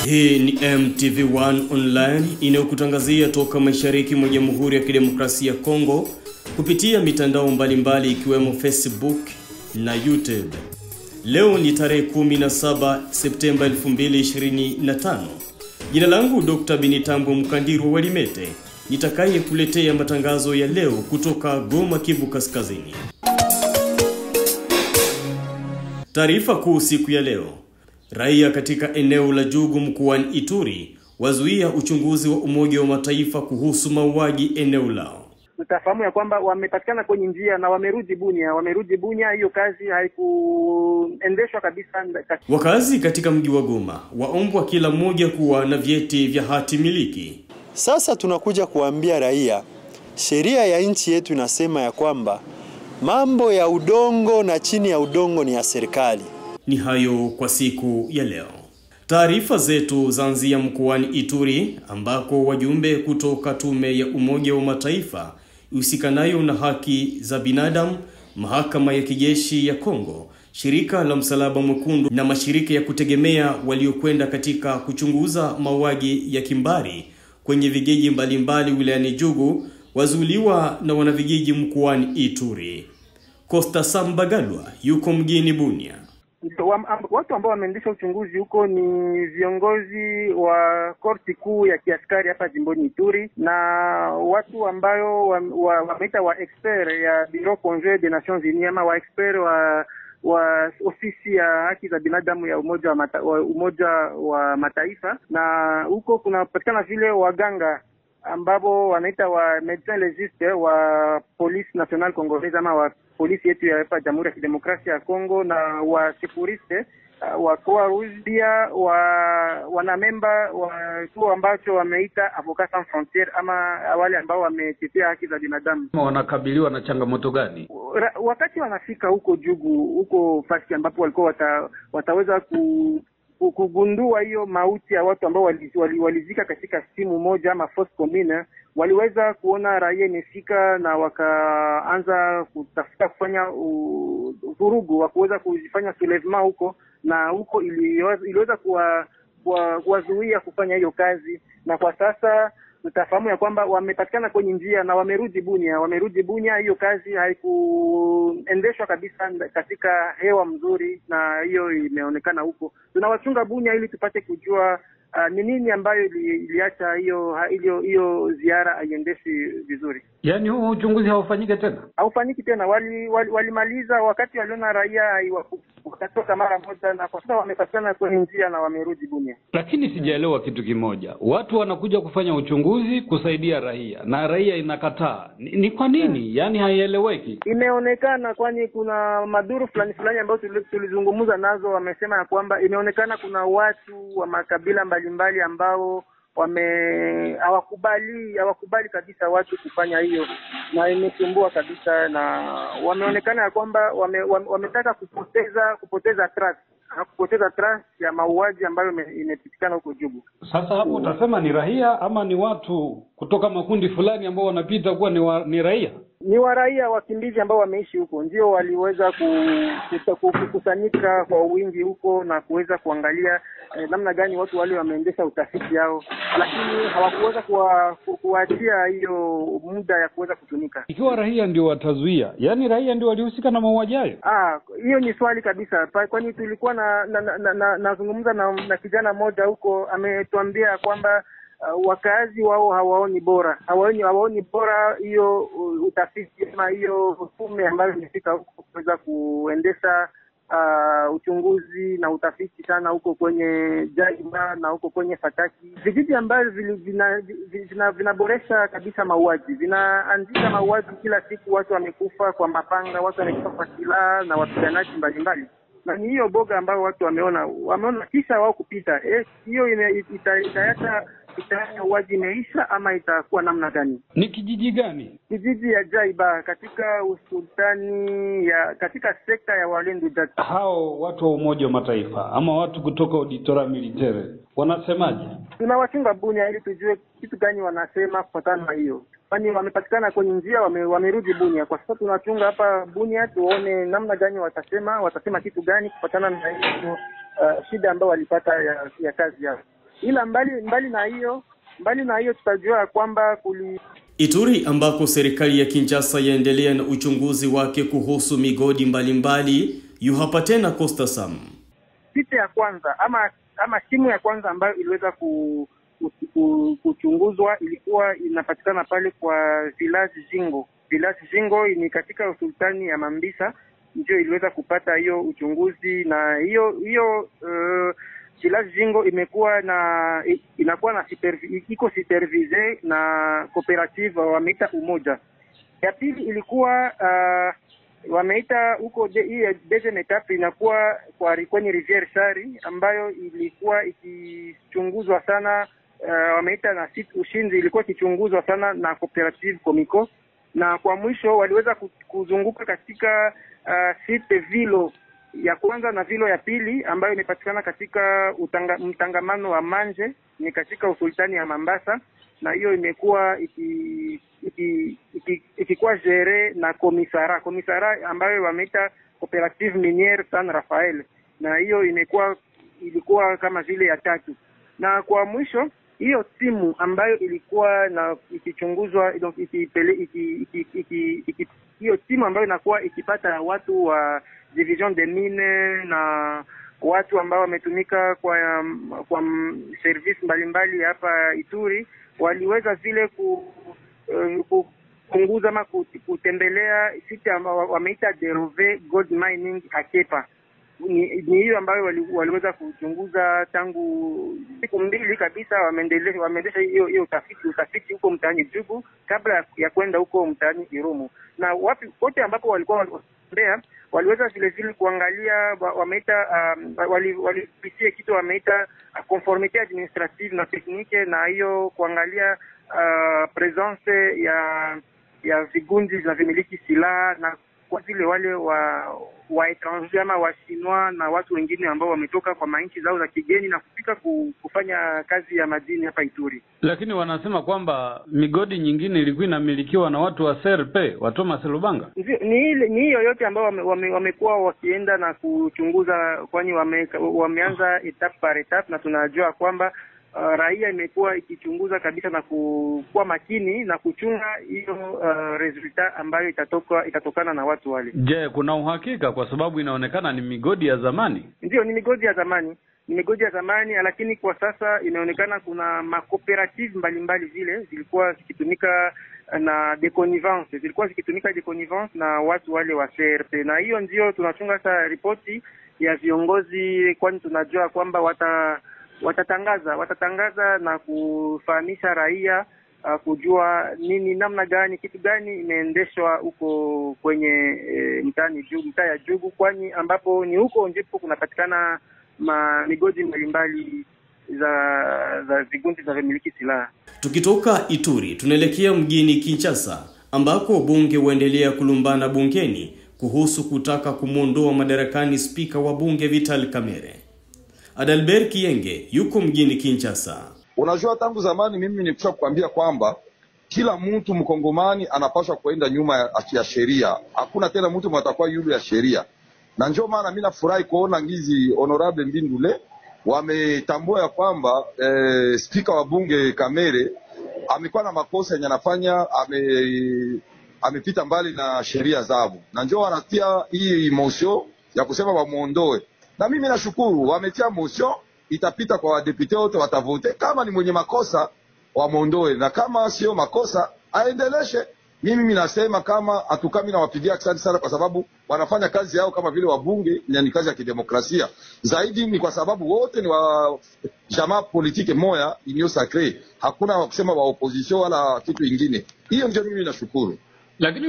Hii ni MTV1 Online inayokutangazia toka mashariki mwa Jamhuri ya Kidemokrasia ya Kongo kupitia mitandao mbalimbali ikiwemo Facebook na YouTube. Leo ni tarehe 17 Septemba 2025. Jina langu Dr. Binitambo Mkandiru Walimete, nitakaye kuletea matangazo ya leo kutoka Goma, Kivu Kaskazini. Taarifa kuu siku ya leo. Raia katika eneo la Jugu mkoani Ituri wazuia uchunguzi wa Umoja wa Mataifa kuhusu mauaji eneo lao. Tutafahamu ya kwamba wamepatikana kwenye njia na wamerudi Bunia. Hiyo kazi haikuendeshwa kabisa. Wakazi katika mji wa Goma waombwa kila mmoja kuwa na vyeti vya hati miliki. Sasa tunakuja kuambia raia, sheria ya nchi yetu inasema ya kwamba mambo ya udongo na chini ya udongo ni ya serikali. Ni hayo kwa siku ya leo. Taarifa zetu zaanzia mkoani Ituri ambako wajumbe kutoka tume ya Umoja wa Mataifa usikanayo na haki za binadamu, mahakama ya kijeshi ya Kongo, shirika la Msalaba Mwekundu na mashirika ya kutegemea waliokwenda katika kuchunguza mauaji ya kimbari kwenye vijiji mbalimbali wilayani Jugu wazuiliwa na wanavijiji mkoani Ituri. Costa Sambagalwa yuko mjini Bunia. Watu ambao wameendesha uchunguzi huko ni viongozi wa korti kuu ya kiaskari hapa jimboni Ituri na watu ambao wameita wa expert ya Bureau Conjoint des Nations Unies ama wa expert wa ofisi ya haki za binadamu ya Umoja wa Mataifa, na huko kunapatikana vile waganga ambao wanaita wa médecins légistes wa police nationale congolaise ama wa polisi yetu ya hapa Jamhuri ya Kidemokrasia ya Kongo, na wa securite wa Croix Rouge, pia wana memba wa chuo ambacho wameita Avocats Sans Frontieres ama wale ambao wametetea haki za binadamu. Wanakabiliwa na changamoto gani wakati wanafika huko Jugu, huko fasi ambapo walikuwa wataweza kugundua hiyo mauti ya watu ambao walizika katika simu moja ama force commune? Waliweza kuona raia imefika na wakaanza kutafuta kufanya vurugu wa kuweza kufanya soulèvement huko, na huko iliweza kuwazuia kufanya hiyo kazi, na kwa sasa tutafahamu ya kwamba wamepatikana kwenye njia na wamerudi Bunia. Hiyo kazi haikuendeshwa kabisa katika hewa mzuri, na hiyo imeonekana huko. Tunawachunga Bunia ili tupate kujua ni nini ambayo iliacha hiyo ziara haiendeshi vizuri. Yaani huu uchunguzi haufanyiki tena. Walimaliza wakati waliona raia wakatoka mara moja, na kwa sasa wamepatikana kwenye njia na wamerudi Bunia. Lakini sijaelewa kitu kimoja. Watu wanakuja kufanya uchunguzi kusaidia raia na raia inakataa. Ni kwa nini? Yaani haieleweki. Imeonekana kwani kuna maduru fulani ambayo tulizungumza nazo, wamesema ya kwamba imeonekana kuna watu wa makabila mbalimbali ambao hawakubali kabisa watu kufanya hiyo, na imesumbua kabisa, na wameonekana ya kwamba wametaka kupoteza trust ya mauaji ambayo imepitikana huko Jugu. Sasa hapo utasema ni raia ama ni watu kutoka makundi fulani ambao wanapita kuwa ni raia? Ni wa raia wakimbizi ambao wameishi huko ndio waliweza kukusanyika kwa wingi huko na kuweza kuangalia namna gani watu wale wameendesha utafiti yao, lakini hawakuweza kuachia hiyo muda ya kuweza kutumika. Ikiwa raia ndio watazuia, yani raia ndio walihusika na mauaji hayo? Hiyo ni swali kabisa, kwani tulikuwa nazungumza na kijana mmoja huko, ametuambia kwamba wakazi wao hawaoni bora hiyo utafiti ama hiyo tume ambayo imefika huko kuweza kuendesha uchunguzi na utafiti sana huko kwenye Jaiba na huko kwenye Fataki, vijiji ambavyo vinaboresha kabisa mauaji, vinaanzisha mauaji kila siku. Watu wamekufa kwa mapanga, watu wamekufa kwa silaha na wapiganaji mbalimbali, na ni hiyo boga ambayo watu wameona kisha wao kupita. Hiyo itaacha uwaji imeisha ama itakuwa namna gani? Ni kijiji gani? Kijiji ya Jaiba katika usultani katika sekta ya Walendu Jati. Hao watu wa Umoja wa Mataifa ama watu kutoka auditorat militaire wanasemaje? Tunawachunga Bunia ili tujue kitu gani wanasema kufuatana na hiyo. Kwani wamepatikana kwenye njia, wamerudi Bunia. Kwa sasa tunachunga hapa Bunia tuone namna gani watasema kitu gani kufuatana na hiyo shida ambayo walipata ya kazi yao. ila mbali na hiyo tutajua kwamba Ituri ambako serikali ya Kinshasa yaendelea na uchunguzi wake kuhusu migodi mbalimbali. Yuhapa tena Costa Sam. Site ya kwanza ama timu ya kwanza ambayo iliweza kuchunguzwa ilikuwa inapatikana pale kwa village Jingo. Village Jingo ni katika usultani ya Mambisa, ndio iliweza kupata hiyo uchunguzi, na hiyo village Jingo inakuwa na iko supervise na cooperative wameita Umoja. Ya pili ilikuwa wameita huko deuxième etape inakuwa kwenye Rivière Shari ambayo ilikuwa ikichunguzwa sana, wameita na site Ushinzi ilikuwa ikichunguzwa sana na cooperative Comico, na kwa mwisho waliweza kuzunguka katika site Vilo ya kwanza na Vilo ya pili ambayo imepatikana katika mtangamano wa Manje, ni katika usultani ya Mambasa, na hiyo imekuwa ikikuwa gere na komisara ambayo wameita Cooperative Minière San Rafael, na hiyo ilikuwa kama vile ya tatu. Na kwa mwisho hiyo timu ambayo ilikuwa na ikichunguzwa hiyo timu ambayo inakuwa ikipata watu wa division de mine na watu ambao wametumika kwa service mbalimbali hapa Ituri, waliweza vile kupunguza ama kutembelea site ambao wameita Derove Gold Mining Akepa. Ni hiyo ambayo waliweza kuchunguza tangu siku mbili kabisa. Wameendesha hiyo utafiti huko mtaani Jugu kabla ya kwenda huko mtaani Irumu, na wapi wote ambapo walikuwa wanatembea waliweza vile kuangalia wameita walipitia kitu wameita conformité administrative na technique, na hiyo kuangalia presence ya vigundi za vimiliki silaha, na kwa vile wale wa etranger ama wa Chinois na watu wengine ambao wametoka kwa manchi zao za kigeni na kufika kufanya kazi ya madini hapa Ituri. Lakini wanasema kwamba migodi nyingine ilikuwa inamilikiwa na watu wa CRP, wa Thomas Lubanga. Ni hiyo yote ambao wamekuwa wakienda na kuchunguza, kwani wameanza etape par etape, na tunajua kwamba raia imekuwa ikichunguza kabisa na kuwa makini na kuchunga hiyo resulta ambayo itatokana na watu wale. Je, kuna uhakika kwa sababu inaonekana ni migodi ya zamani? Ndio, ni migodi ya zamani, lakini kwa sasa inaonekana kuna makooperative mbalimbali zile zilikuwa zikitumika na deconnivance na watu wale wa CRP, na hiyo ndio tunachunga sasa ripoti ya viongozi, kwani tunajua kwamba watatangaza na kufahamisha raia kujua namna gani, kitu gani imeendeshwa huko kwenye mtaa ya Jugu, kwani ambapo ni huko ndipo kunapatikana migodi mbalimbali za vigundi za vimiliki silaha. Tukitoka Ituri tunaelekea mjini Kinshasa ambako bunge huendelea kulumbana bungeni kuhusu kutaka kumuondoa madarakani spika wa bunge Vital Kamerhe. Adalbert Kienge yuko mjini Kinshasa. Unajua, tangu zamani mimi nilikwisha kukwambia kwamba kila mtu mkongomani anapaswa kuenda nyuma ya sheria. Hakuna tena mtu mwatakuwa yulu ya sheria. Na njoo maana mimi nafurahi kuona ngizi Honorable Mbindule wametambua ya kwamba spika wa bunge Kamerhe amekuwa na makosa yenye anafanya, amepita mbali na sheria zao. Na njoo wanatia hii motion ya kusema wamuondoe. Na mimi nashukuru wametia motion, itapita kwa wadepute wote, watavote. Kama ni mwenye makosa wamuondoe, na kama sio makosa aendeleshe. Mimi nasema kama atukami na wapigia asante sana, kwa sababu wanafanya kazi yao kama vile wabunge, ni kazi ya kidemokrasia. Zaidi ni kwa sababu wote ni wa jamaa politike moya inyo sacré. Hakuna kusema wa opposition wala kitu kingine. Hiyo ndio mimi nashukuru. Lakini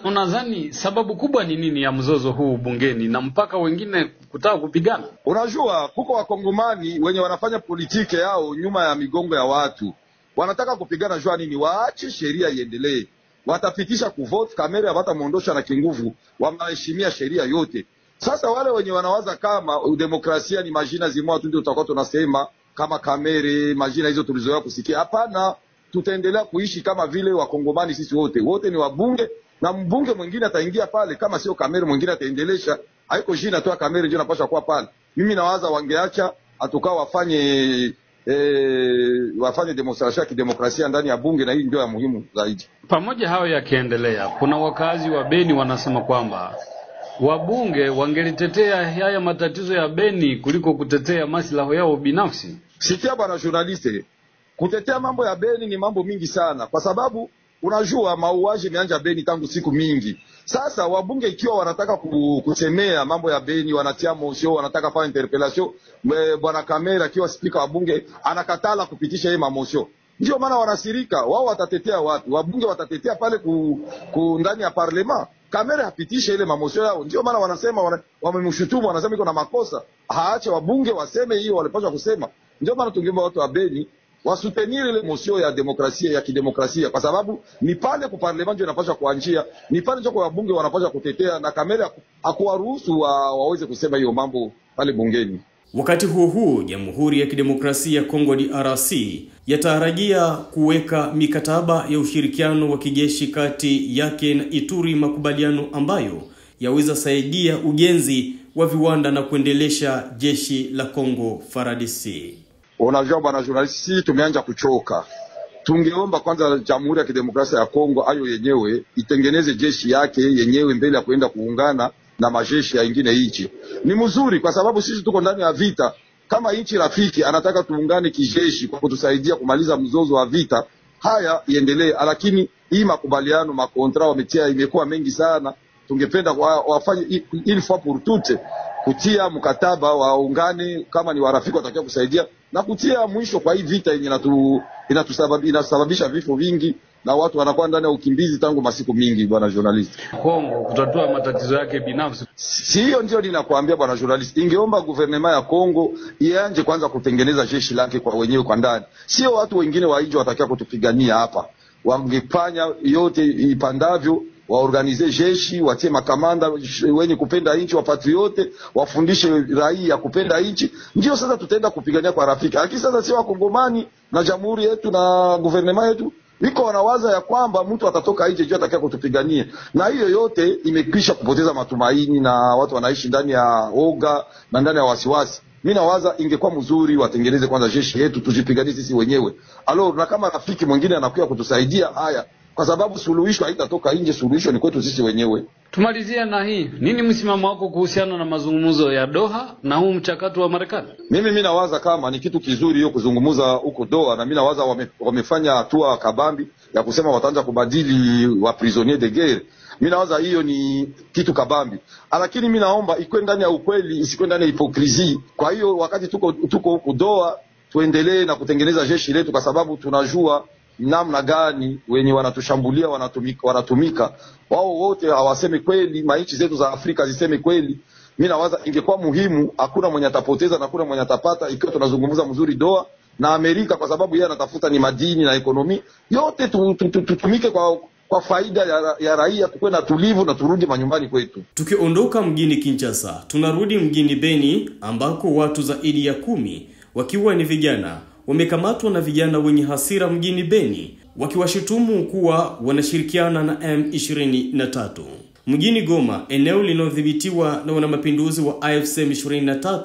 unadhani sababu kubwa ni nini ya mzozo huu bungeni na mpaka wengine kutaka kupigana? Unajua, kuko wakongomani wenye wanafanya politike yao nyuma ya migongo ya watu. Wanataka kupigana jua nini? Waache sheria iendelee. Watapitisha kuvote Kamerhe, hawatamuondosha na kinguvu, wameheshimia sheria yote. Sasa wale wenye wanawaza kama demokrasia ni majina zimoa tu ndio tutakuwa tunasema kama Kamerhe, majina hizo tulizoea kusikia. Hapana, tutaendelea kuishi kama vile wakongomani sisi wote ni wabunge, na mbunge mwingine ataingia pale, kama sio Kamerhe mwingine ataendelesha. Haiko jina tu Kamerhe ndio anapaswa kuwa pale. Mimi nawaza wangeacha atukao wafanye wafanye demonstration ya kidemokrasia ndani ya bunge, na hii ndio ya muhimu zaidi. Pamoja hayo yakiendelea, kuna wakazi wa Beni wanasema kwamba wabunge wangelitetea haya matatizo ya Beni kuliko kutetea maslahi yao binafsi. Sikia bwana journaliste, kutetea mambo ya Beni ni mambo mingi sana, kwa sababu unajua mauaji imeanza Beni tangu siku mingi. Sasa wabunge ikiwa wanataka kusemea mambo ya Beni, wanatia motion, wanataka fanya interpellation, bwana Kamera akiwa spika wa bunge anakatala kupitisha hii motion. Ndio maana wanasirika. Wao watatetea watu, wabunge watatetea pale ndani ya parlement. Kamera hapitishe ile motion yao. Ndio maana wanasema wamemshutumu, wanasema iko na makosa. Haache wabunge waseme hiyo walipaswa kusema. Ndio maana tungeomba watu wa Beni wasutenir ile motion ya demokrasia, ya kidemokrasia, kwa sababu ni pale kwa parlement ndio inapaswa kuanjia, ni pale ndio kwa wabunge wanapaswa kutetea, na Kamera hakuwaruhusu waweze kusema hiyo mambo pale bungeni. Wakati huo Jamhuri ya Kidemokrasia ya Kongo DRC yatarajia kuweka mikataba ya ushirikiano wa kijeshi kati yake na Ituri, makubaliano ambayo yaweza saidia ujenzi wa viwanda na kuendelesha jeshi la Kongo FARDC. Unajua bwana journalist, tumeanza kuchoka. Tungeomba kwanza Jamhuri ya Kidemokrasia ya Kongo ayo yenyewe itengeneze jeshi yake yenyewe mbele ya kuenda kuungana na majeshi ya ingine nchi. Ni mzuri kwa sababu sisi tuko ndani ya vita. Kama nchi rafiki anataka tuungane kijeshi kwa kutusaidia kumaliza mzozo wa vita, haya iendelee, lakini hii makubaliano, makontra wametia imekuwa mengi sana. Tungependa wafanye ili fois pour toutes kutia mkataba waungane, kama ni warafiki watakia kusaidia na kutia mwisho kwa hii vita yenye inasababisha vifo vingi na watu wanakuwa ndani ya ukimbizi tangu masiku mingi. Bwana journalist, Kongo kutatua matatizo yake binafsi, si hiyo ndio ninakuambia bwana journalist. Ingeomba gouvernement ya Kongo ianje kwanza kutengeneza jeshi lake kwa wenyewe kwa ndani, sio watu wengine wa nje watakia kutupigania hapa. Wangefanya yote ipandavyo, waorganize jeshi, watie makamanda wenye kupenda nchi, wapatriote, wafundishe raia kupenda nchi. Ndio sasa tutaenda kupigania kwa rafiki. Lakini sasa sio wakongomani na jamhuri yetu na gouvernement yetu iko wanawaza ya kwamba mtu atatoka nje juu atakaye kutupigania, na hiyo yote imekwisha kupoteza matumaini na watu wanaishi ndani ya oga na ndani ya wasiwasi. Mimi nawaza ingekuwa mzuri watengeneze kwanza jeshi yetu, tujipiganie sisi wenyewe. Na kama rafiki mwingine anakuja kutusaidia, haya, kwa sababu suluhisho haitatoka nje, suluhisho ni kwetu sisi wenyewe. Tumalizia na hii. Nini msimamo wako kuhusiana na mazungumzo ya Doha na huu mchakato wa Marekani? Mimi nawaza kama ni kitu kizuri hiyo kuzungumza huko Doha, na mimi nawaza wamefanya hatua kabambi ya kusema wataanza kubadili wa prisonnier de guerre. Mimi nawaza hiyo ni kitu kabambi. Lakini mimi naomba ikuwe ndani ya ukweli, isiwe ndani ya hipokrisi. Kwa hiyo wakati tuko huko Doha, tuendelee na kutengeneza jeshi letu, kwa sababu tunajua namna gani wenye wanatushambulia wanatumika. Wao wote hawasemi kweli, maichi zetu za Afrika ziseme kweli. Mimi nawaza ingekuwa muhimu, hakuna mwenye atapoteza na hakuna mwenye atapata ikiwa tunazungumza mzuri Doha na Amerika, kwa sababu yeye anatafuta ni madini na ekonomi. Yote tutumike kwa faida ya raia, tukue na tulivu na turudi manyumbani kwetu. Tukiondoka mjini Kinshasa, tunarudi mjini Beni ambako watu zaidi ya 10 wakiwa ni vijana wamekamatwa na vijana wenye hasira mjini Beni, wakiwashutumu kuwa wanashirikiana na M23. Mjini Goma, eneo linalodhibitiwa na wanamapinduzi wa AFC M23,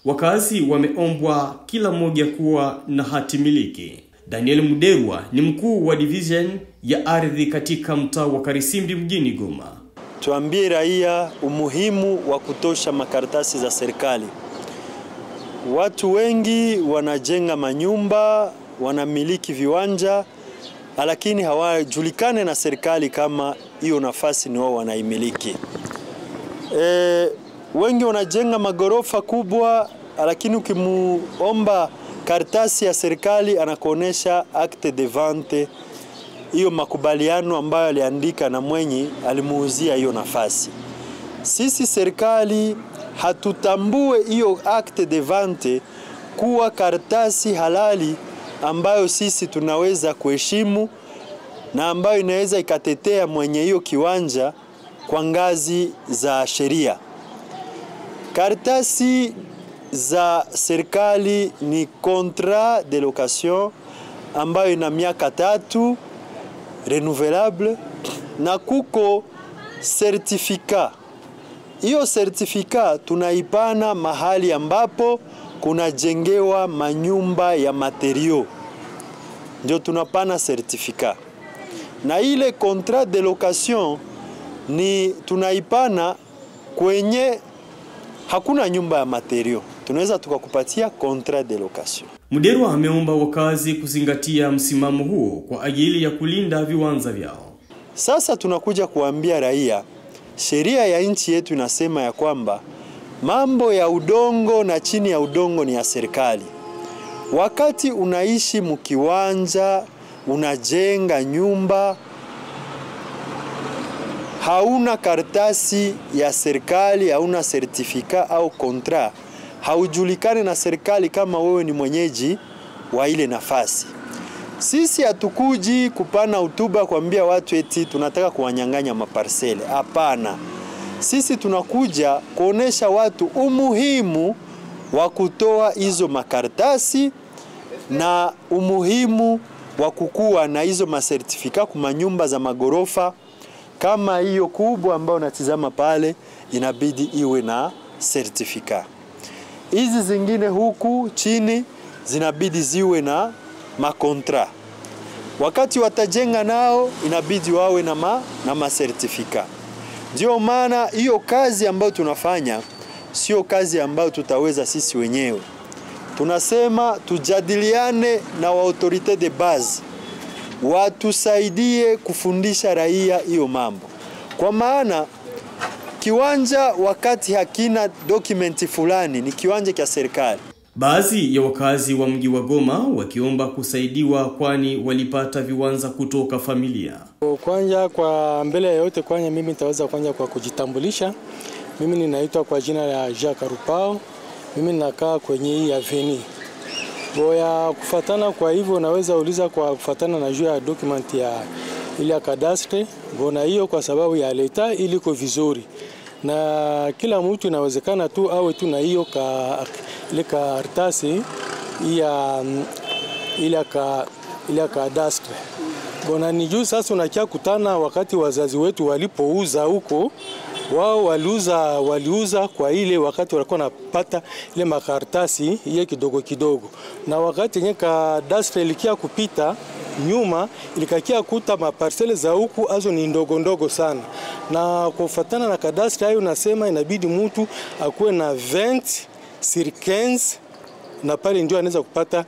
wakazi wameombwa kila mmoja kuwa na hati miliki. Daniel Muderwa ni mkuu wa division ya ardhi katika mtaa wa Karisimbi mjini Goma. Tuambie raia umuhimu wa kutosha makaratasi za serikali. Watu wengi wanajenga manyumba, wanamiliki viwanja, lakini hawajulikane na serikali kama hiyo nafasi ni wao wanaimiliki. Wengi wanajenga magorofa kubwa, lakini ukimuomba karatasi ya serikali anakuonesha acte de vente, hiyo makubaliano ambayo aliandika na mwenye alimuuzia hiyo nafasi. Sisi serikali hatutambue hiyo acte de vente kuwa karatasi halali ambayo sisi tunaweza kuheshimu na ambayo inaweza ikatetea mwenye hiyo kiwanja kwa ngazi za sheria. Karatasi za serikali ni contrat de location ambayo ina miaka 3 renouvelable, na kuko certificat. Hiyo certificat tunaipana mahali ambapo kunajengewa manyumba ya materio, ndio tunapana certificat. Na ile contrat de location ni tunaipana kwenye hakuna nyumba ya materio, tunaweza tukakupatia contrat de location. Muderwa ameomba wakazi kuzingatia msimamo huo kwa ajili ya kulinda viwanja vyao. Sasa tunakuja kuambia raia, sheria ya nchi yetu inasema ya kwamba mambo ya udongo na chini ya udongo ni ya serikali. Wakati unaishi mkiwanja, unajenga nyumba, hauna karatasi ya serikali, hauna certificat au contrat, haujulikane na serikali kama wewe ni mwenyeji wa ile nafasi. Sisi hatukuji kupana hotuba kuambia watu eti tunataka kuwanyang'anya maparsele. Hapana. Sisi tunakuja kuonesha watu umuhimu wa kutoa hizo makaratasi na umuhimu wa kukua na hizo masertifika kwa nyumba za magorofa kama hiyo kubwa ambayo unatizama pale, inabidi iwe na sertifika. Hizi zingine huku chini zinabidi ziwe na makontra. Wakati watajenga nao inabidi wawe na masertifika. Ndio maana hiyo kazi ambayo tunafanya sio kazi ambayo tutaweza sisi wenyewe. Tunasema tujadiliane na autorite de base, watusaidie kufundisha raia hiyo mambo. Kwa maana kiwanja wakati hakina dokumenti fulani ni kiwanja cha serikali. Baadhi ya wakazi wa mji wa Goma wakiomba kusaidiwa kwani walipata viwanja kutoka familia. Kwanza kwa mbele ya yote kwanza mimi nitaweza kwanza kwa kujitambulisha. Mimi ninaitwa kwa jina la Jacques Rupao. Mimi ninakaa kwenye hii avenue. Boya kufatana, kwa hivyo naweza uliza kwa kufatana na juu ya document ya ile kadastre. Bona hiyo kwa sababu ya leta iliko vizuri. Na kila mtu inawezekana tu awe tu na hiyo ile karatasi ya ile kadastre. Bona ni juu sasa unakia kutana wakati wazazi wetu walipouza huko, wao waliuza kwa ile wakati walikuwa napata ile makaratasi ile kidogo kidogo, na wakati yenye kadastre ilikia kupita nyuma ilikakia kuta maparcele za huku azo ni ndogo ndogo sana, na kufuatana na kadastre hayo nasema inabidi mtu akuwe na 20 sur 15 na pale ndio anaweza kupata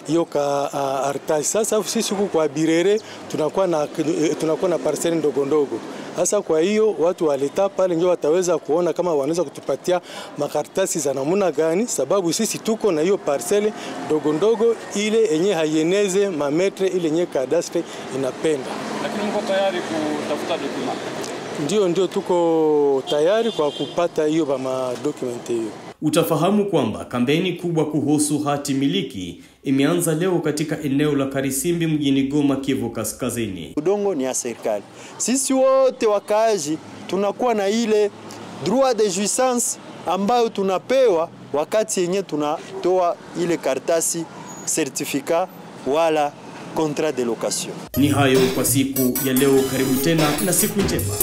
hiyo karatasi. Sasa sisi huku kwa Birere tunakuwa na parcele ndogo ndogo. Sasa kwa hiyo watu waleta pale ndio wataweza kuona kama wanaweza kutupatia makaratasi za namna gani, sababu sisi tuko na hiyo parcele ndogo ndogo ile yenye haieneze mametre ile yenye kadastre inapenda. Lakini mko tayari kutafuta document? Ndio tuko tayari kwa kupata hiyo kama document hiyo. Utafahamu kwamba kampeni kubwa kuhusu hati miliki imeanza leo katika eneo la Karisimbi mjini Goma, Kivu Kaskazini. Udongo ni ya serikali. Sisi wote wakaaji tunakuwa na ile droit de jouissance ambayo tunapewa wakati yenye tunatoa ile karatasi, certificat wala contrat de location. Ni hayo kwa siku ya leo, karibu tena na siku njema.